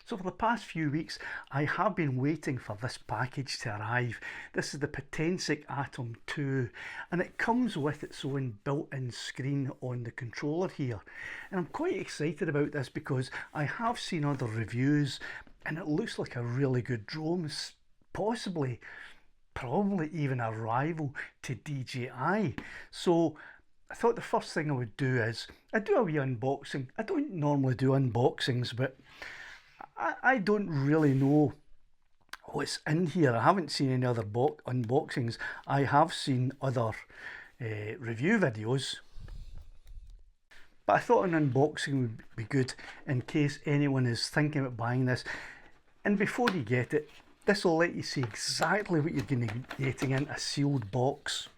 So for the past few weeks I have been waiting for this package to arrive. This is the Potensic Atom 2 and it comes with its own built-in screen on the controller here. And I'm quite excited about this because I have seen other reviews and it looks like a really good drone, probably even a rival to DJI. So I thought the first thing I would do is I'd do a wee unboxing. I don't normally do unboxings, but I don't really know what's in here. I haven't seen any other unboxings. I have seen other review videos, but I thought an unboxing would be good in case anyone is thinking about buying this. And before you get it, this will let you see exactly what you're going to be getting in a sealed box.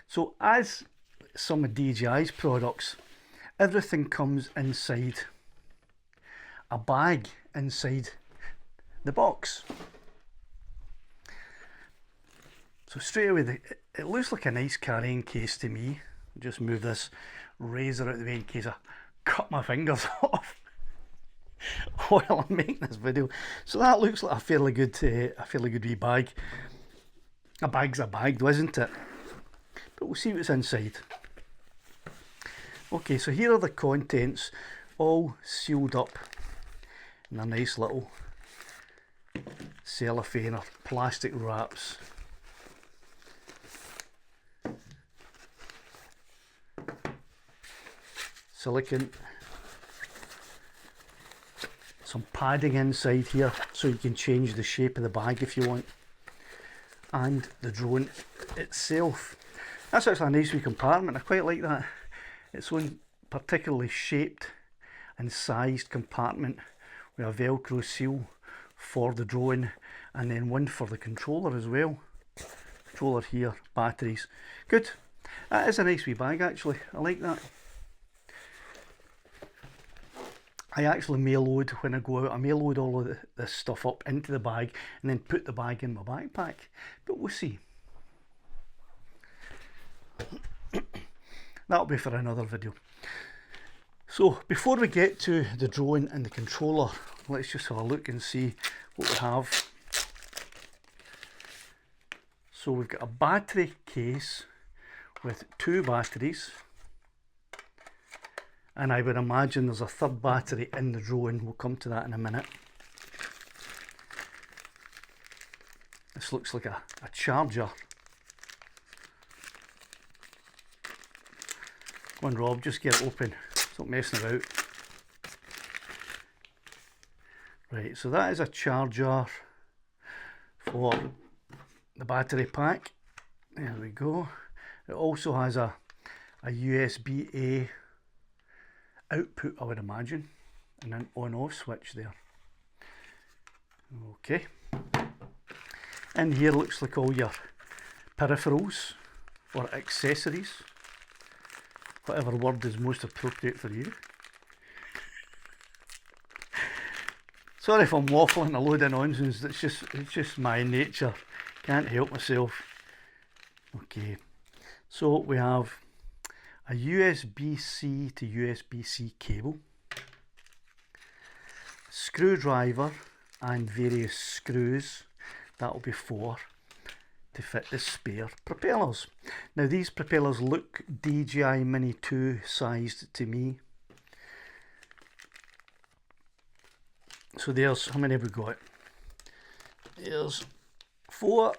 So as some of DJI's products, everything comes inside a bag inside the box. So straight away, it looks like a nice carrying case to me. Just move this razor out of the way in case I cut my fingers off while I'm making this video. So that looks like a fairly good wee bag. A bag's a bag though, isn't it? But we'll see what's inside. Okay, so here are the contents, all sealed up in a nice little cellophane or plastic wraps. Silicone. Some padding inside here so you can change the shape of the bag if you want. And the drone itself. That's actually a nice wee compartment. I quite like that. Its own particularly shaped and sized compartment with a Velcro seal for the drone and then one for the controller as well. Controller here, batteries. Good. That is a nice wee bag actually. I like that. I actually mail load when I go out. I mail load all of this stuff up into the bag and then put the bag in my backpack. But we'll see. That'll be for another video. So before we get to the drone and the controller, let's just have a look and see what we have. So we've got a battery case with 2 batteries, and I would imagine there's a third battery in the drone. We'll come to that in a minute. This looks like a charger. Come on Rob, just get it open. Stop messing about. Right, so that is a charger for the battery pack. There we go. It also has a USB-A output, I would imagine, and an on-off switch there. Okay. In here looks like all your peripherals or accessories. Whatever word is most appropriate for you. Sorry if I'm waffling a load of nonsense, it's just my nature. Can't help myself. Okay, so we have a USB-C to USB-C cable, screwdriver and various screws. That'll be 4 to fit the spare propellers. Now these propellers look DJI Mini 2 sized to me. So there's, how many have we got? There's 4,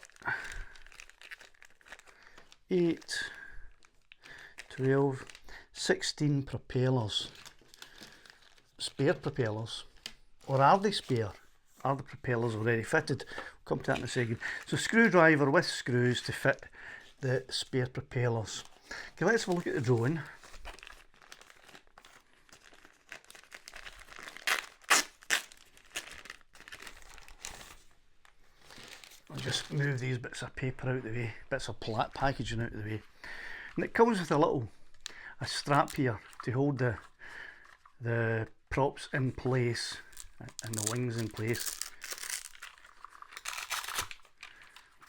8, 12, 16 propellers. Spare propellers. Or are they spare? Are the propellers already fitted? We'll come to that in a second. So screwdriver with screws to fit the spare propellers. Okay, let's have a look at the drone. I'll just move these bits of paper out of the way, bits of packaging out of the way. And it comes with a strap here to hold the props in place and the wings in place.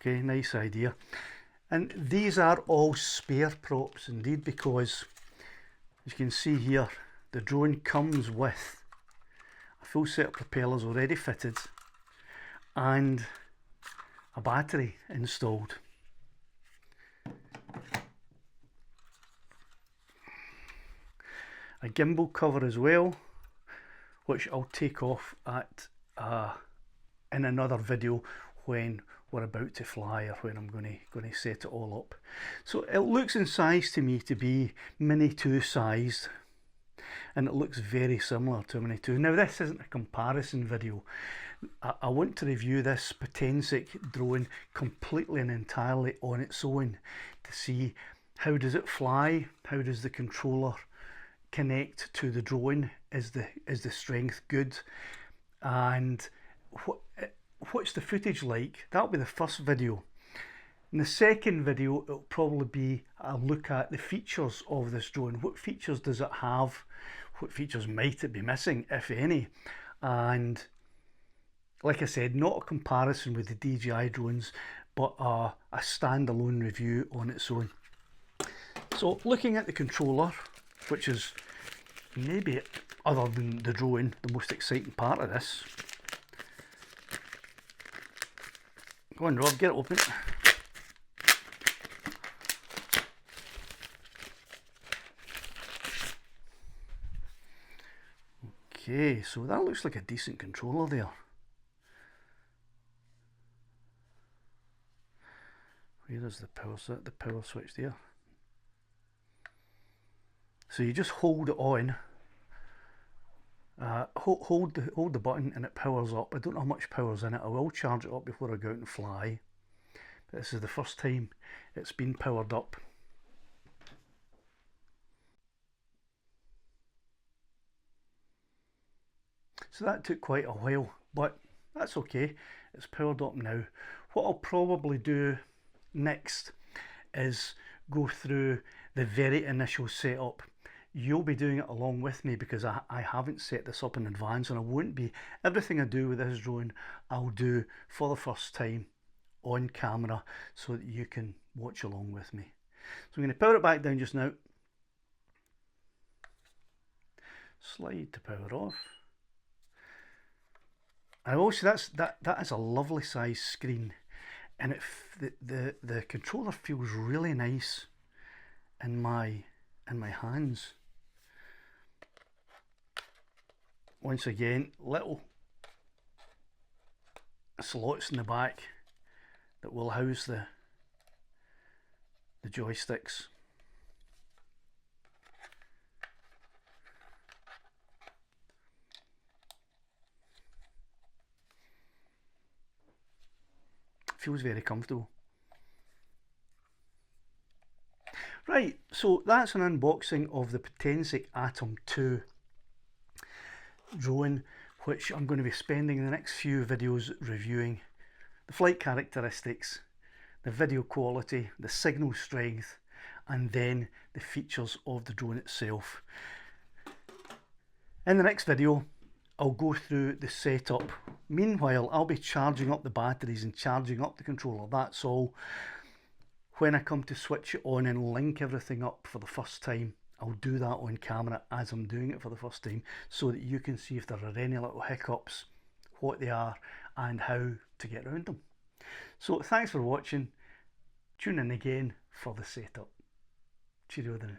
Okay, nice idea. And these are all spare props indeed, because as you can see here, the drone comes with full set of propellers already fitted and a battery installed. A gimbal cover as well, which I'll take off at in another video when we're about to fly, or when I'm going to set it all up. So it looks in size to me to be Mini 2 sized, and it looks very similar to a Mini 2. Now this isn't a comparison video. I want to review this Potensic drone completely and entirely on its own to see how does it fly, how does the controller connect to the drone, is the strength good, and what's the footage like. That'll be the first video. In the second video, it'll probably be a look at the features of this drone. What features does it have? What features might it be missing, if any? And like I said, not a comparison with the DJI drones, but a standalone review on its own. So looking at the controller, which is maybe, other than the drone, the most exciting part of this. Go on, Rob, get it open. Okay, so that looks like a decent controller there. Where is the power switch there? So you just hold it on, hold the button, and it powers up. I don't know how much power's in it. I will charge it up before I go out and fly. But this is the first time it's been powered up. So that took quite a while, but that's okay. It's powered up now. What I'll probably do next is go through the very initial setup. You'll be doing it along with me because I haven't set this up in advance, and I won't be. Everything I do with this drone I'll do for the first time on camera so that you can watch along with me. So I'm going to power it back down just now. Slide to power off. And also that is a lovely size screen, and the controller feels really nice in my hands. Once again, little slots in the back that will house the joysticks. Feels very comfortable. Right, so that's an unboxing of the Potensic Atom 2 drone, which I'm going to be spending the next few videos reviewing the flight characteristics, the video quality, the signal strength, and then the features of the drone itself. In the next video, I'll go through the setup. Meanwhile, I'll be charging up the batteries and charging up the controller. That's all. When I come to switch it on and link everything up for the first time, I'll do that on camera as I'm doing it for the first time, so that you can see if there are any little hiccups, what they are, and how to get around them. So thanks for watching. Tune in again for the setup. Cheerio then.